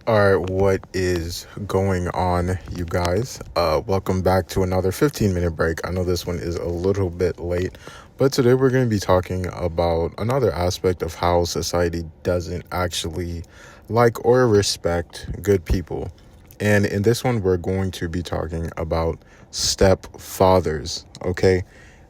All right, what is going on, you guys? Welcome back to another 15-minute break. I know this one is a little bit late, but today we're going to be talking about another aspect of how society doesn't actually like or respect good people. And in this one, we're going to be talking about stepfathers, okay?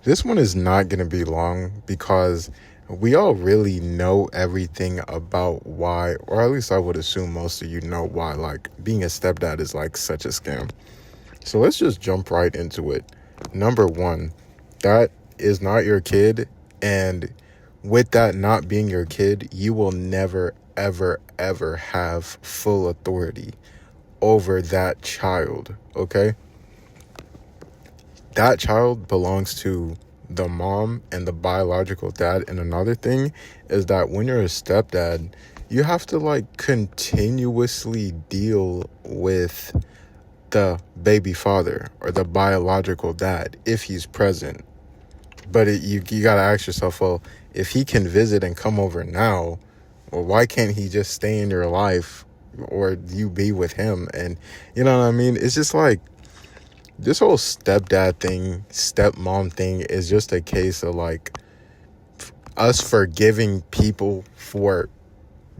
This one is not going to be long because we all really know everything about why, or at least I would assume most of you know why, like, being a stepdad is like such a scam. So let's just jump right into it. Number one, that is not your kid. And with that not being your kid, you will never, ever, ever have full authority over that child, okay? That child belongs to the mom and the biological dad. And another thing is that when you're a stepdad, you have to like continuously deal with the baby father or the biological dad if he's present. But you gotta ask yourself, well, if he can visit and come over now, well, why can't he just stay in your life or you be with him? And you know what I mean? It's just like this whole stepdad thing, stepmom thing is just a case of like us forgiving people for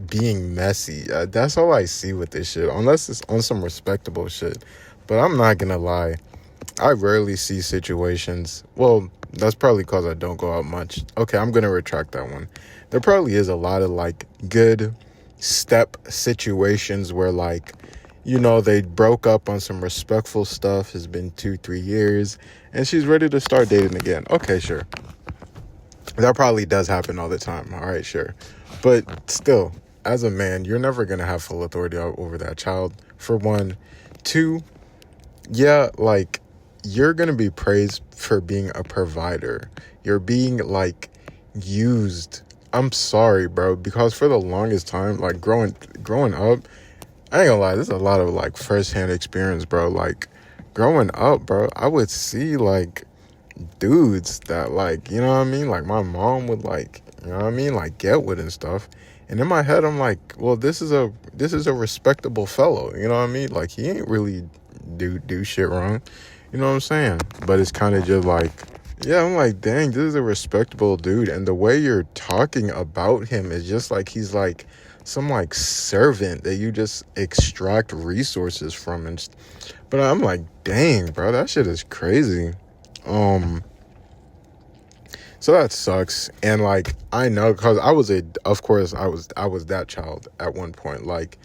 being messy. That's all I see with this shit, unless it's on some respectable shit. But I'm not gonna lie, I rarely see situations. Well, that's probably because I don't go out much. Okay, I'm gonna retract that one. There probably is a lot of like good step situations where like, they broke up on some respectful stuff. It's been 2-3 years and she's ready to start dating again. Okay, sure. That probably does happen all the time. All right, sure. But still, as a man, you're never going to have full authority over that child, for one. Two, yeah, like, you're going to be praised for being a provider. You're being, like, used. I'm sorry, bro, because for the longest time, like, growing up, I ain't gonna lie, this is a lot of, like, firsthand experience, bro. Like, growing up, bro, I would see, like, dudes that, like, you know what I mean? Like, my mom would, like, you know what I mean? Like, get with and stuff. And in my head, I'm like, well, this is a respectable fellow. You know what I mean? Like, he ain't really do shit wrong. You know what I'm saying? But it's kind of just like, yeah, I'm like, dang, this is a respectable dude. And the way you're talking about him is just like he's like some like servant that you just extract resources from. But I'm like, dang, bro, that shit is crazy. Um, so that sucks. And like, I know, cause of course I was that child at one point. Like,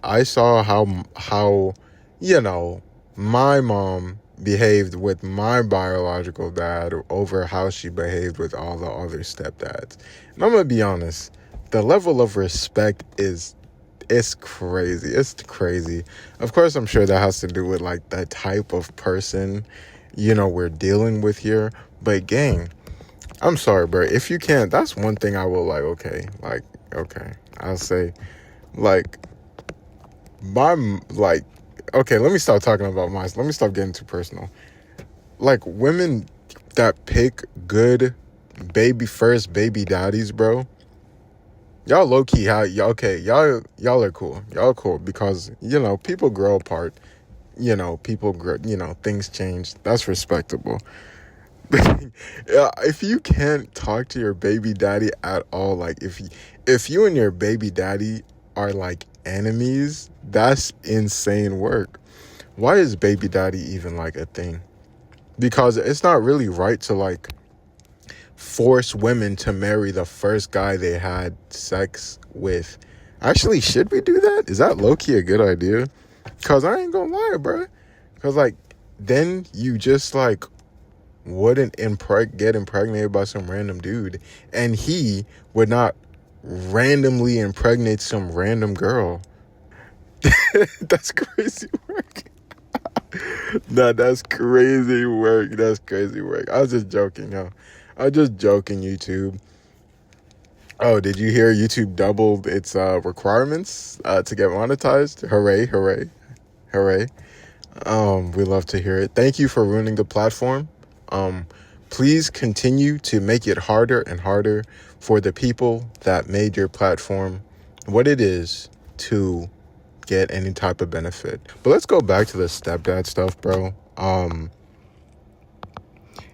I saw how, you know, my mom behaved with my biological dad over how she behaved with all the other stepdads. And I'm gonna be honest, the level of respect it's crazy. It's crazy. Of course, I'm sure that has to do with like the type of person, we're dealing with here. But gang, I'm sorry, bro. If you can't, that's one thing I will okay. I'll say, like, like, okay, let me stop talking about myself. Let me stop getting too personal. Like, women that pick good first baby daddies, bro. Y'all low key, okay, y'all are cool. Y'all are cool because, people grow apart. People grow, things change. That's respectable. Yeah, if you can't talk to your baby daddy at all, like if you and your baby daddy are like enemies, that's insane work. Why is baby daddy even like a thing? Because it's not really right to like force women to marry the first guy they had sex with. Actually, should we do that? Is that low-key a good idea? Because I ain't gonna lie, bro. Because like then you just like wouldn't get impregnated by some random dude, and he would not randomly impregnate some random girl. That's crazy work. That's crazy work. That's crazy work. I was just joking, yo. I was just joking, YouTube. Oh, did you hear YouTube doubled its requirements to get monetized? Hooray, hooray, hooray. We love to hear it. Thank you for ruining the platform. Please continue to make it harder and harder for the people that made your platform what it is to get any type of benefit. But let's go back to the stepdad stuff, bro.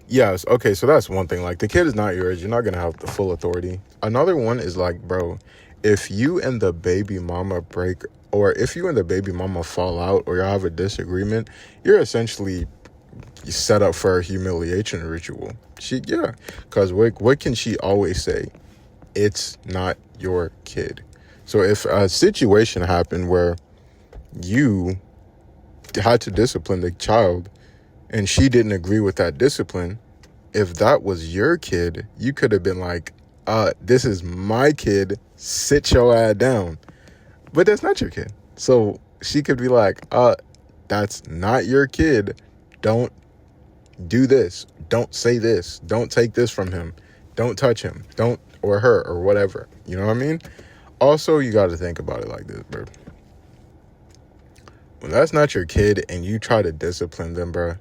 Yes, okay, so that's one thing. Like, the kid is not yours. You're not gonna have the full authority. Another one is like, bro, if you and the baby mama break, or if you and the baby mama fall out, or you have a disagreement, you're essentially set up for a humiliation ritual. Because what can she always say? It's not your kid. So if a situation happened where you had to discipline the child and she didn't agree with that discipline, if that was your kid, you could have been like, this is my kid, sit your ass down. But that's not your kid. So she could be like, that's not your kid. Don't do this. Don't say this. Don't take this from him. Don't touch him. Don't, or her, or whatever. You know what I mean? Also, you got to think about it like this, bro. When that's not your kid and you try to discipline them, bro,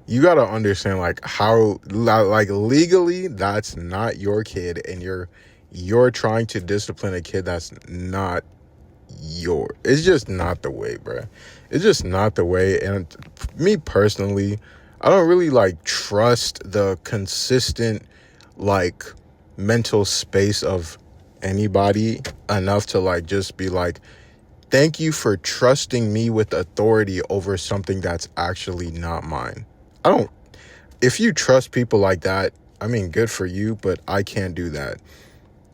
you got to understand, like, how, like, legally, that's not your kid, and you're trying to discipline a kid that's not it's just not the way, bro. It's just not the way. And me personally, I don't really like trust the consistent like mental space of anybody enough to like just be like, thank you for trusting me with authority over something that's actually not mine. If you trust people like that, I mean, good for you, but I can't do that,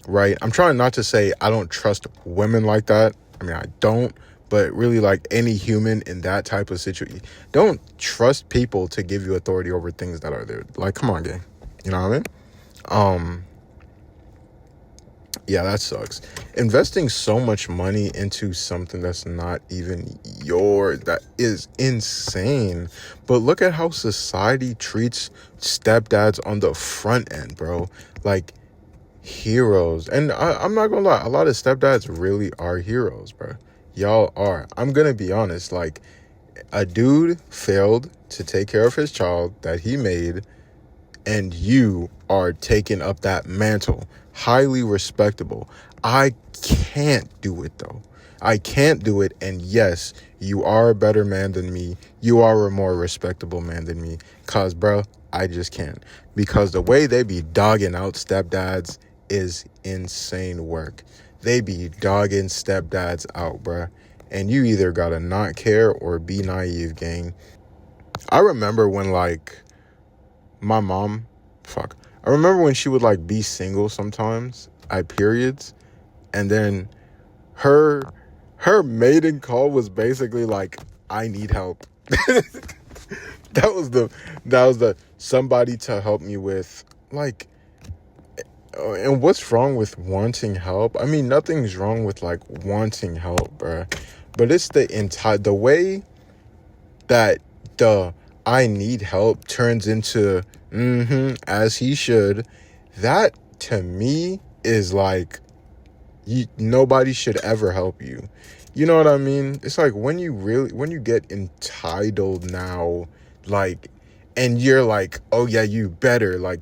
right? I'm trying not to say I don't trust women like that. I mean, I don't, but really, like, any human in that type of situation, don't trust people to give you authority over things that are there. Like, come on, gang. You know what I mean? Yeah, that sucks. Investing so much money into something that's not even yours, that is insane. But look at how society treats stepdads on the front end, bro. Like, heroes. And I'm not gonna lie, a lot of stepdads really are heroes, bro. Y'all are. I'm gonna be honest. Like, a dude failed to take care of his child that he made, and you are taking up that mantle. Highly respectable. I can't do it, though. I can't do it. And yes, you are a better man than me. You are a more respectable man than me. Cause, bro, I just can't. Because the way they be dogging out stepdads is insane work. They be dogging stepdads out, bruh. And you either gotta not care or be naive, gang. I remember when, like, my mom, I remember when she would, like, be single sometimes at periods. And then her maiden call was basically like, I need help. That was the somebody to help me with, like. And what's wrong with wanting help? I mean, nothing's wrong with like wanting help, bruh. But it's the way that the I need help turns into as he should. That to me is like, nobody should ever help you. You know what I mean? It's like when you get entitled now, like, and you're like, oh yeah, you better, like,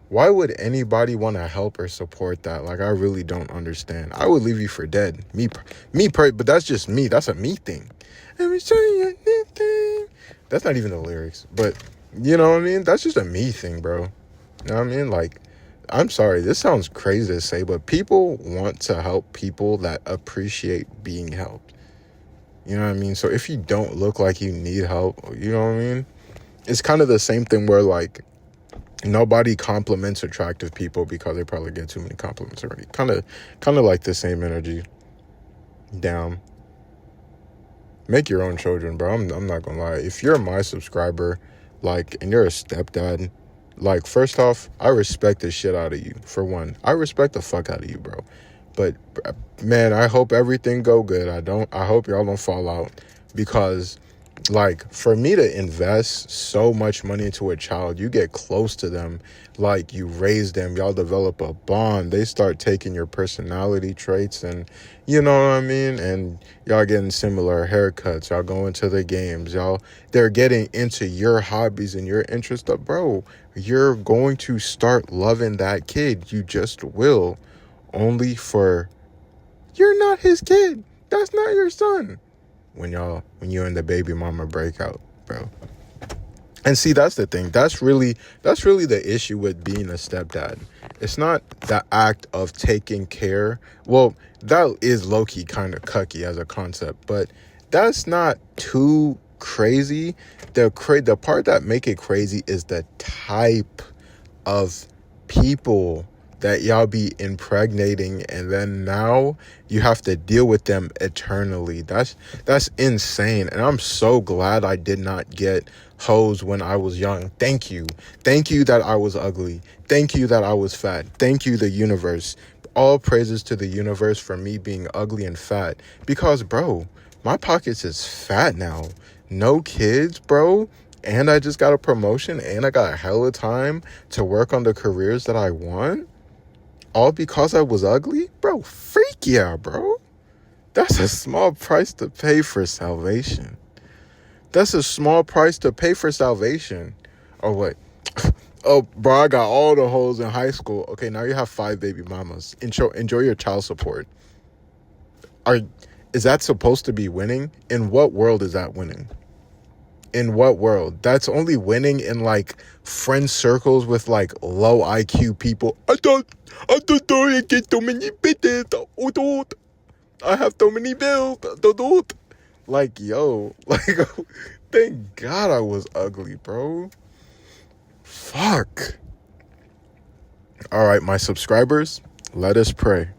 why would anybody want to help or support that? Like, I really don't understand. I would leave you for dead. But that's just me. That's a me thing. Let me show you anything. That's not even the lyrics. But, you know what I mean? That's just a me thing, bro. You know what I mean? Like, I'm sorry. This sounds crazy to say, but people want to help people that appreciate being helped. You know what I mean? So if you don't look like you need help, you know what I mean? It's kind of the same thing where, like, nobody compliments attractive people because they probably get too many compliments already. Kind of like the same energy. Damn. Make your own children, bro. I'm not gonna lie. If you're my subscriber, like, and you're a stepdad, like, first off, I respect the shit out of you. For one, I respect the fuck out of you, bro. But man, I hope everything go good. I hope y'all don't fall out, because, like, for me to invest so much money into a child, you get close to them, like, you raise them, y'all develop a bond, they start taking your personality traits, and you know what I mean, and y'all getting similar haircuts, y'all going to the games, they're getting into your hobbies and your interests, bro, you're going to start loving that kid. You just will. Only for, you're not his kid. That's not your son. When you and the baby mama break out, bro. And see, that's the thing. That's really the issue with being a stepdad. It's not the act of taking care. Well, that is low-key kind of cucky as a concept, but that's not too crazy. The part that make it crazy is the type of people that y'all be impregnating, and then now you have to deal with them eternally. That's insane. And I'm so glad I did not get hoes when I was young. Thank you that I was ugly. Thank you that I was fat. Thank you, the universe. All praises to the universe for me being ugly and fat, because bro, my pockets is fat now. No kids, bro. And I just got a promotion, and I got a hell of time to work on the careers that I want. All because I was ugly? Bro, freak yeah, bro. That's a small price to pay for salvation. That's a small price to pay for salvation. Oh, wait. Oh, bro, I got all the hoes in high school. Okay, now you have 5 baby mamas. Enjoy your child support. Is that supposed to be winning? In what world is that winning? In what world? That's only winning in like friend circles with like low IQ people. I don't get too many bitches. I have so many bills. Like, yo, like, thank God I was ugly, bro. Fuck. All right, my subscribers, let us pray.